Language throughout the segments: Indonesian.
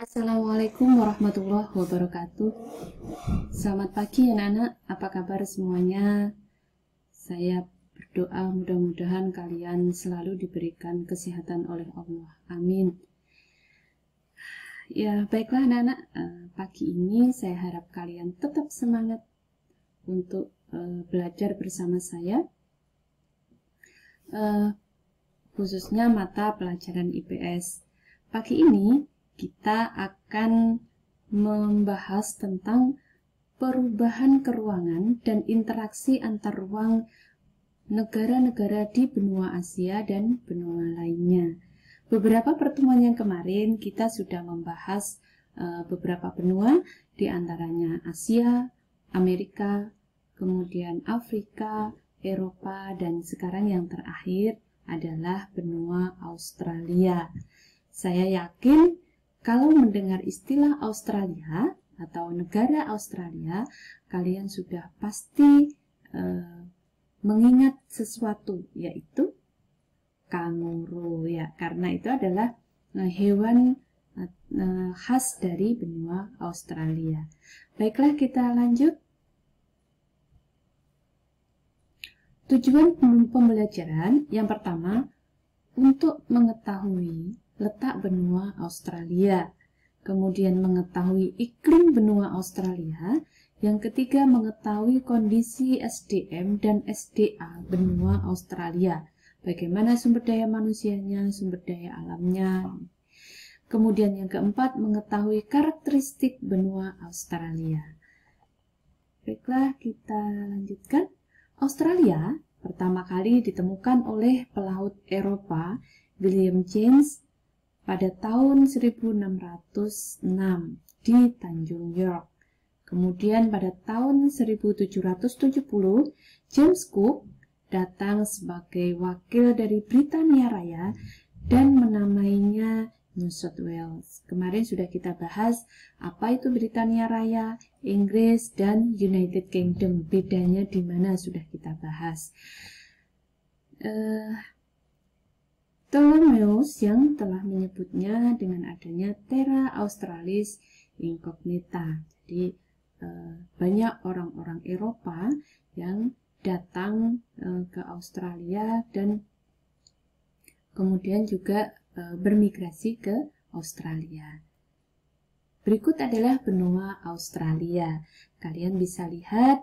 Assalamualaikum warahmatullahi wabarakatuh. Selamat pagi anak-anak, apa kabar semuanya? Saya berdoa mudah-mudahan kalian selalu diberikan kesehatan oleh Allah. Amin. Ya, baiklah anak-anak, pagi ini saya harap kalian tetap semangat untuk belajar bersama saya, khususnya mata pelajaran IPS. Pagi ini kita akan membahas tentang perubahan keruangan dan interaksi antar ruang negara-negara di benua Asia dan benua lainnya. Beberapa pertemuan yang kemarin kita sudah membahas beberapa benua, di antaranya Asia, Amerika, kemudian Afrika, Eropa, dan sekarang yang terakhir adalah benua Australia. Saya yakin kalau mendengar istilah Australia atau negara Australia, kalian sudah pasti mengingat sesuatu, yaitu kanguru ya, karena itu adalah hewan khas dari benua Australia. Baiklah, kita lanjut. Tujuan pembelajaran yang pertama untuk mengetahui letak benua Australia, kemudian mengetahui iklim benua Australia, yang ketiga mengetahui kondisi SDM dan SDA benua Australia, bagaimana sumber daya manusianya, sumber daya alamnya. Kemudian yang keempat mengetahui karakteristik benua Australia. Baiklah, kita lanjutkan. Australia pertama kali ditemukan oleh pelaut Eropa William James pada tahun 1606 di Tanjung York. Kemudian pada tahun 1770, James Cook datang sebagai wakil dari Britania Raya dan menamainya New South Wales. Kemarin sudah kita bahas apa itu Britania Raya, Inggris, dan United Kingdom. Bedanya di mana sudah kita bahas. Ptolemeus yang telah menyebutnya dengan adanya Terra Australis Incognita. Jadi banyak orang-orang Eropa yang datang ke Australia dan kemudian juga bermigrasi ke Australia. Berikut adalah benua Australia. Kalian bisa lihat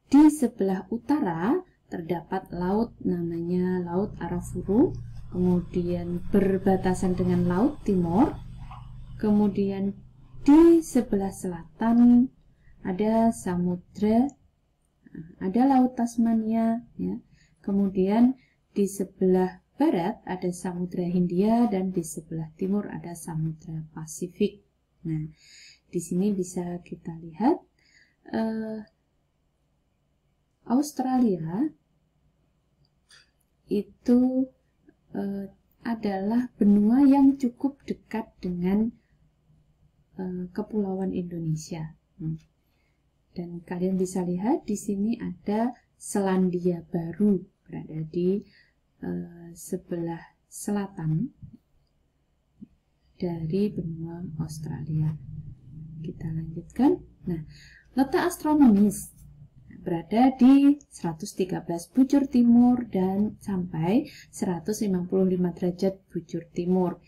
di sebelah utara terdapat laut namanya Laut Arafuru, kemudian berbatasan dengan Laut Timor, kemudian di sebelah selatan ada samudra, ada Laut Tasmania, ya. Kemudian di sebelah barat ada Samudra Hindia dan di sebelah timur ada Samudra Pasifik. Nah, di sini bisa kita lihat Australia itu adalah benua yang cukup dekat dengan kepulauan Indonesia. Dan kalian bisa lihat di sini ada Selandia Baru berada di sebelah selatan dari benua Australia. Kita lanjutkan. Nah, letak astronomis berada di 113 bujur timur dan sampai 155 derajat bujur timur,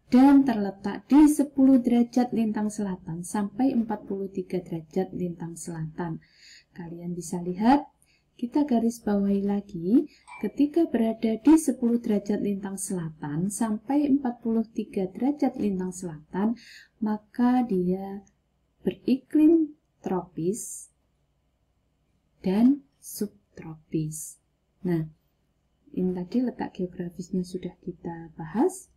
dan terletak di 10 derajat lintang selatan sampai 43 derajat lintang selatan. Kalian bisa lihat, kita garis bawahi lagi, ketika berada di 10 derajat lintang selatan sampai 43 derajat lintang selatan, maka dia beriklim tropis dan subtropis. Nah, ini tadi letak geografisnya sudah kita bahas.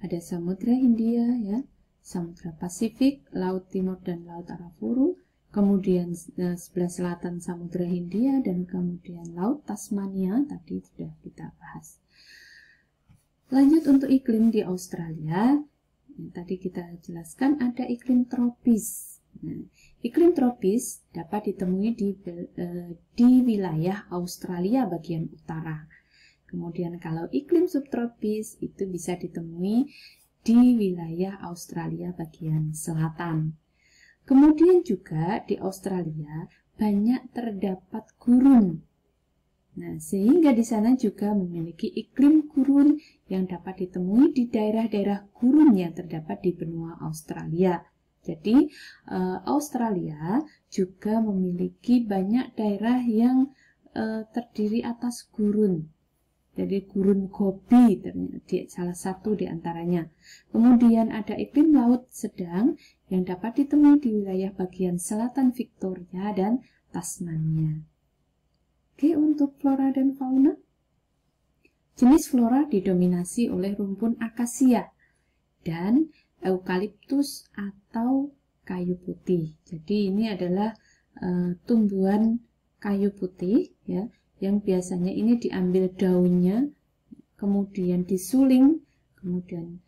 Ada Samudra Hindia, ya, Samudra Pasifik, Laut Timur dan Laut Arafuru, kemudian sebelah selatan Samudra Hindia, dan kemudian Laut Tasmania tadi sudah kita bahas. Lanjut untuk iklim di Australia, yang tadi kita jelaskan ada iklim tropis. Nah, iklim tropis dapat ditemui di wilayah Australia bagian utara. Kemudian kalau iklim subtropis itu bisa ditemui di wilayah Australia bagian selatan. Kemudian juga di Australia banyak terdapat gurun. Nah, sehingga di sana juga memiliki iklim gurun yang dapat ditemui di daerah-daerah gurun yang terdapat di benua Australia. Jadi, Australia juga memiliki banyak daerah yang terdiri atas gurun. Jadi, gurun Gobi salah satu di antaranya. Kemudian ada iklim laut sedang yang dapat ditemui di wilayah bagian selatan Victoria dan Tasmania. Oke, untuk flora dan fauna. Jenis flora didominasi oleh rumpun akasia dan eukaliptus atau kayu putih. Jadi ini adalah tumbuhan kayu putih ya, yang biasanya ini diambil daunnya, kemudian disuling, kemudian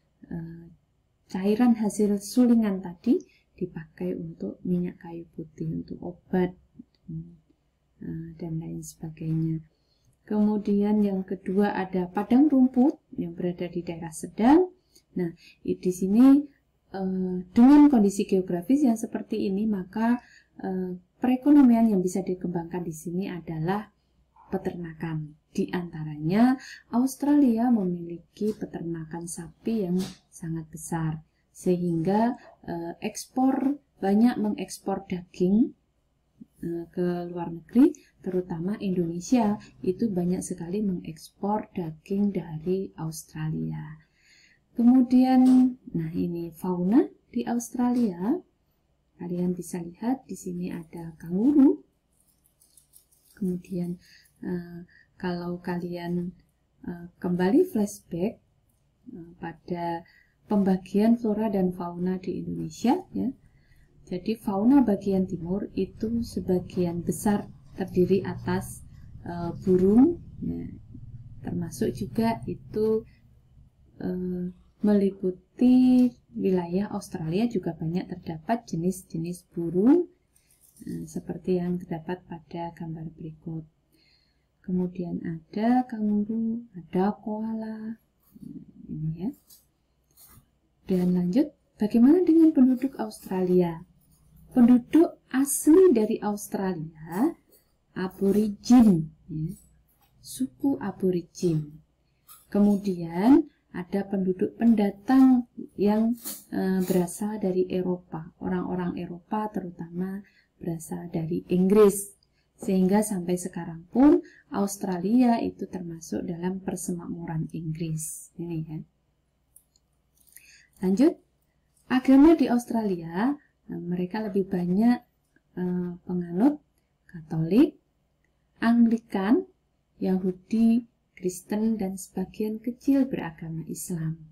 cairan hasil sulingan tadi dipakai untuk minyak kayu putih, untuk obat dan lain sebagainya. Kemudian yang kedua ada padang rumput yang berada di daerah sedang. Nah, di sini dengan kondisi geografis yang seperti ini, maka perekonomian yang bisa dikembangkan di sini adalah peternakan. Di antaranya Australia memiliki peternakan sapi yang sangat besar, sehingga banyak mengekspor daging ke luar negeri, terutama Indonesia itu banyak sekali mengekspor daging dari Australia. Kemudian, nah ini fauna di Australia. Kalian bisa lihat di sini ada kanguru. Kemudian kalau kalian kembali flashback pada pembagian flora dan fauna di Indonesia ya. Jadi fauna bagian timur itu sebagian besar terdiri atas burung, ya, termasuk juga itu meliputi wilayah Australia juga banyak terdapat jenis-jenis burung seperti yang terdapat pada gambar berikut. Kemudian ada kanguru, ada koala, ini ya. Dan lanjut, bagaimana dengan penduduk Australia? Penduduk asli dari Australia, aborigin, ya, suku aborigin. Kemudian ada penduduk pendatang yang berasal dari Eropa, orang-orang Eropa terutama berasal dari Inggris. Sehingga sampai sekarang pun Australia itu termasuk dalam persemakmuran Inggris. Ini ya. Lanjut, agama di Australia. Mereka lebih banyak penganut Katolik, Anglikan, Yahudi, Kristen, dan sebagian kecil beragama Islam.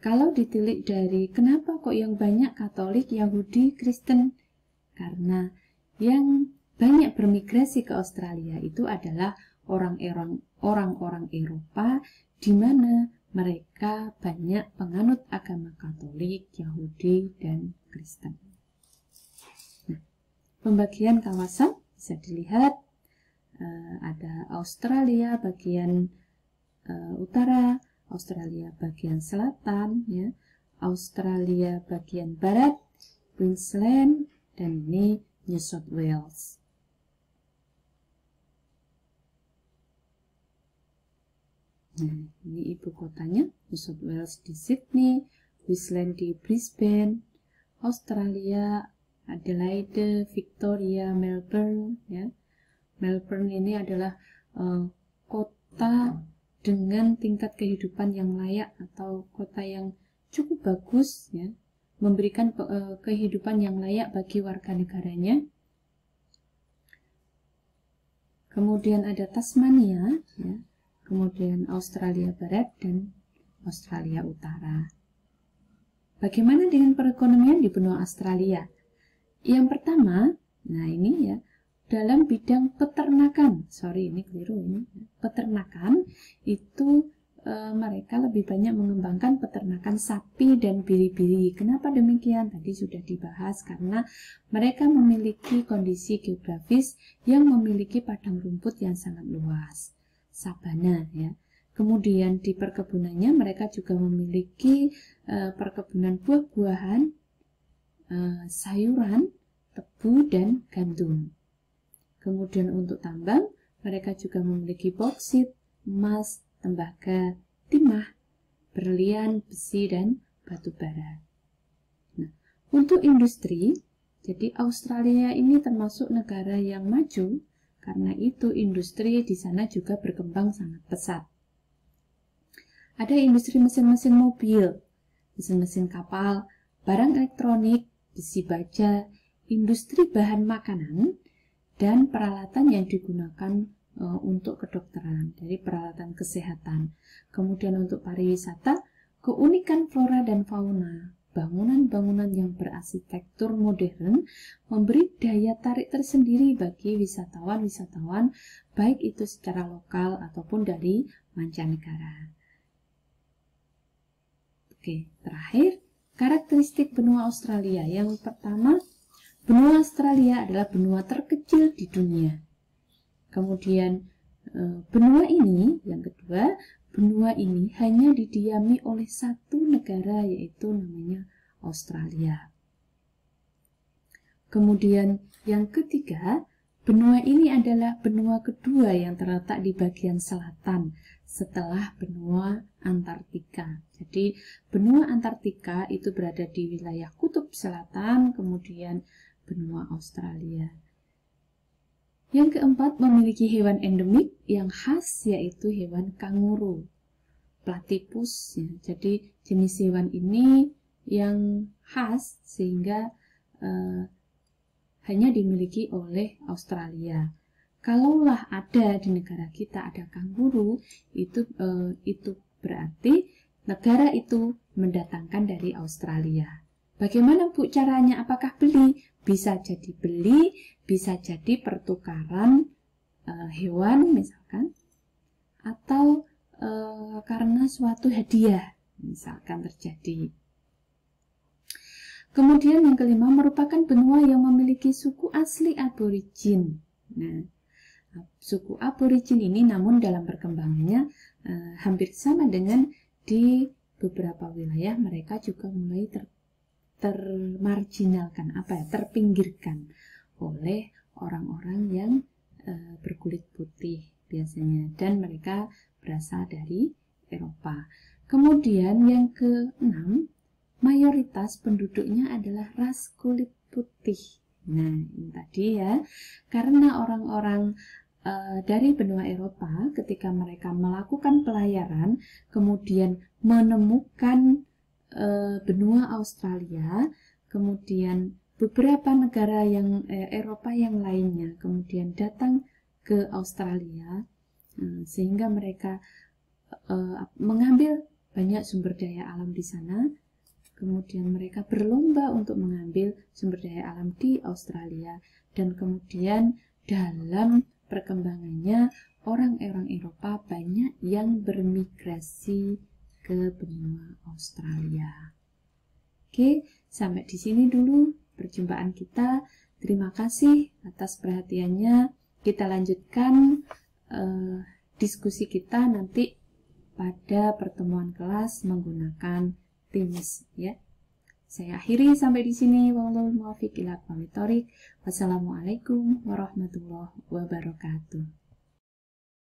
Kalau ditilik dari kenapa kok yang banyak Katolik, Yahudi, Kristen? Karena yang banyak bermigrasi ke Australia itu adalah orang-orang Eropa, di mana mereka banyak penganut agama Katolik, Yahudi, dan Kristen. Nah, pembagian kawasan bisa dilihat ada Australia bagian utara, Australia bagian selatan, ya, Australia bagian barat, Queensland, dan ini New South Wales. Nah, ini ibu kotanya, New South Wales di Sydney, Queensland di Brisbane, Australia, Adelaide, Victoria, Melbourne. Ya. Melbourne ini adalah kota dengan tingkat kehidupan yang layak atau kota yang cukup bagus, ya, memberikan kehidupan yang layak bagi warga negaranya. Kemudian ada Tasmania, ya. Kemudian Australia Barat dan Australia Utara. Bagaimana dengan perekonomian di benua Australia? Yang pertama, nah ini ya, dalam bidang peternakan. Peternakan itu mereka lebih banyak mengembangkan peternakan sapi dan biri-biri. Kenapa demikian? Tadi sudah dibahas karena mereka memiliki kondisi geografis yang memiliki padang rumput yang sangat luas. Sabana ya. Kemudian di perkebunannya mereka juga memiliki perkebunan buah-buahan, sayuran, tebu, dan gandum. Kemudian untuk tambang, mereka juga memiliki boksit, emas, tembaga, timah, berlian, besi, dan batu bara. Nah, untuk industri, jadi Australia ini termasuk negara yang maju, karena itu industri di sana juga berkembang sangat pesat. Ada industri mesin-mesin mobil, mesin-mesin kapal, barang elektronik, besi baja, industri bahan makanan, dan peralatan yang digunakan untuk kedokteran, dari peralatan kesehatan. Kemudian untuk pariwisata, keunikan flora dan fauna, bangunan-bangunan yang berarsitektur modern memberi daya tarik tersendiri bagi wisatawan-wisatawan, baik itu secara lokal ataupun dari mancanegara. Oke, terakhir, karakteristik benua Australia. Yang pertama, benua Australia adalah benua terkecil di dunia. Kemudian benua ini, yang kedua, benua ini hanya didiami oleh satu negara, yaitu namanya Australia. Kemudian yang ketiga, benua ini adalah benua kedua yang terletak di bagian selatan setelah benua Antartika. Jadi benua Antartika itu berada di wilayah kutub selatan, kemudian benua Australia. Yang keempat, memiliki hewan endemik yang khas, yaitu hewan kanguru, platypus. Ya. Jadi jenis hewan ini yang khas sehingga hanya dimiliki oleh Australia. Kalaulah ada di negara kita ada kanguru, itu berarti negara itu mendatangkan dari Australia. Bagaimana Bu caranya? Apakah beli? Bisa jadi beli, bisa jadi pertukaran hewan misalkan, atau karena suatu hadiah misalkan terjadi. Kemudian yang kelima, merupakan benua yang memiliki suku asli aborigin. Nah, suku aborigin ini namun dalam perkembangannya hampir sama dengan di beberapa wilayah, mereka juga mulai termarginalkan, terpinggirkan oleh orang-orang yang berkulit putih biasanya, dan mereka berasal dari Eropa. Kemudian yang keenam, mayoritas penduduknya adalah ras kulit putih. Nah, ini tadi ya, karena orang-orang dari benua Eropa ketika mereka melakukan pelayaran, kemudian menemukan benua Australia, kemudian beberapa negara yang Eropa yang lainnya kemudian datang ke Australia, sehingga mereka mengambil banyak sumber daya alam di sana. Kemudian mereka berlomba untuk mengambil sumber daya alam di Australia, dan kemudian dalam perkembangannya orang-orang Eropa banyak yang bermigrasi ke benua Australia. Oke, sampai di sini dulu perjumpaan kita. Terima kasih atas perhatiannya. Kita lanjutkan diskusi kita nanti pada pertemuan kelas menggunakan Teams ya. Saya akhiri sampai di sini. Wallahul muwaffiq ila aqwamit thoriq. Wassalamualaikum warahmatullahi wabarakatuh.